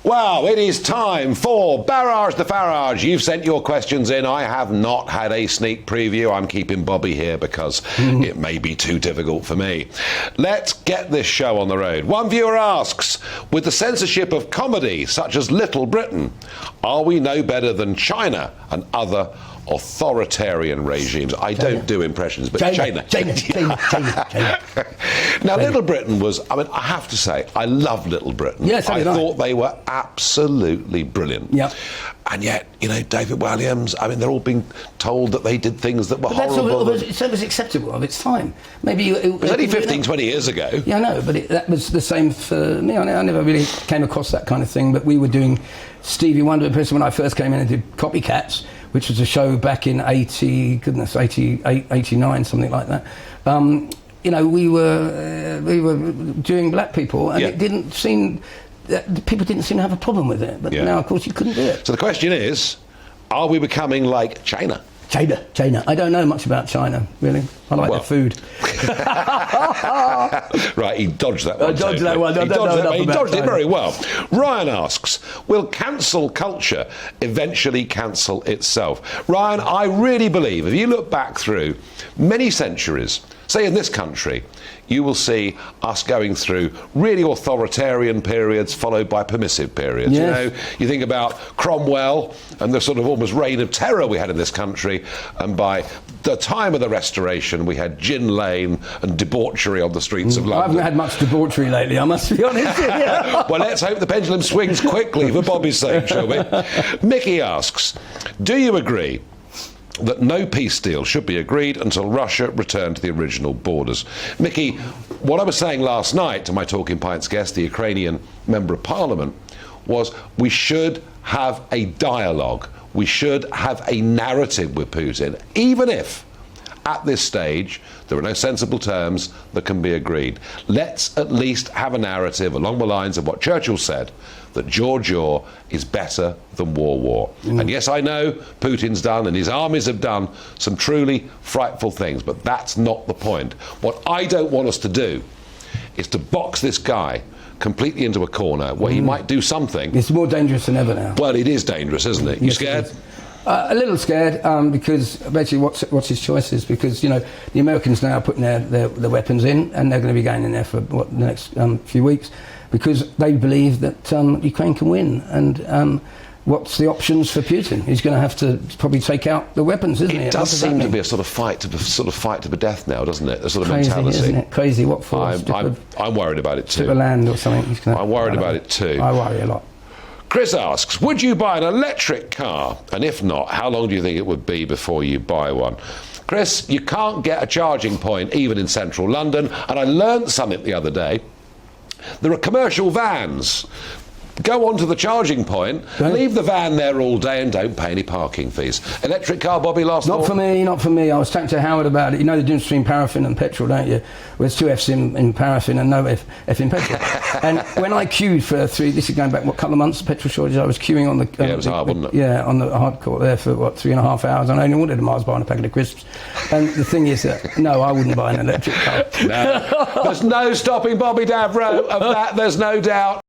Well, it is time for Barrage the Farage. You've sent your questions in. I have not had a sneak preview. I'm keeping Bobby here because it may be too difficult for me. Let's get this show on the road. One viewer asks, with the censorship of comedy such as Little Britain, are we no better than China and other authoritarian regimes? I don't do impressions, but China. Now, Little Britain was, I have to say, I love Little Britain. Yes, I thought they were absolutely brilliant. Yeah. And yet, David Walliams, they're all being told that they did things that were horrible. It was acceptable of its time. Maybe it was only 15, 20 years ago. Yeah, I know, but that was the same for me. I never really came across that kind of thing, but we were doing Stevie Wonder impression when I first came in and did Copycats, which was a show back in 88, 89, something like that. We were doing black people, and it didn't seem... people didn't seem to have a problem with it, but now, of course, you couldn't do it. So the question is, are we becoming like China? China. I don't know much about China, really. I like their food. Right, he dodged that one. He dodged it very well. Ryan asks, will cancel culture eventually cancel itself? Ryan, I really believe, if you look back through many centuries, say in this country, you will see us going through really authoritarian periods followed by permissive periods. Yes. You think about Cromwell and the sort of almost reign of terror we had in this country, and by the time of the Restoration we had gin lane and debauchery on the streets of London. I haven't had much debauchery lately, I must be honest. Well, let's hope the pendulum swings quickly for Bobby's sake, shall we? Mickey asks, do you agree that no peace deal should be agreed until Russia returned to the original borders? Mickey, what I was saying last night to my Talking Pints guest, the Ukrainian Member of Parliament, was we should have a dialogue. We should have a narrative with Putin, even if at this stage there are no sensible terms that can be agreed. Let's at least have a narrative along the lines of what Churchill said, that George Orr is better than war. And yes, I know Putin's done and his armies have done some truly frightful things, but that's not the point. What I don't want us to do is to box this guy completely into a corner where he might do something. It's more dangerous than ever now. Well, it is dangerous, isn't it? You scared? A little scared, because basically what's his choices? Because the Americans now are putting their weapons in, and they're going to be going in there for the next few weeks, because they believe that Ukraine can win. And what's the options for Putin? He's going to have to probably take out the weapons, isn't it? It does seem to be a sort of fight to the death now, doesn't it? The sort of crazy, mentality, isn't it? Crazy. What for? I'm worried about it too. Strip of land or something. I'm worried about it too. I worry a lot. Chris asks, would you buy an electric car? And if not, how long do you think it would be before you buy one? Chris, you can't get a charging point even in central London. And I learned something the other day. There are commercial vans. Go on to the charging point, leave the van there all day and don't pay any parking fees. Electric car, Bobby, last Not for me. I was talking to Howard about it. You know the difference between paraffin and petrol, don't you? Well, there's two F's in paraffin and no F in petrol. And when I queued for this is going back, a couple of months, petrol shortage, I was queuing on the... it was hard, wasn't it? Yeah, on the hardcore there for, 3.5 hours. And I only wanted a Mars bar and a packet of crisps. And the thing is that, no, I wouldn't buy an electric car. No. There's no stopping Bobby Davro of that, there's no doubt.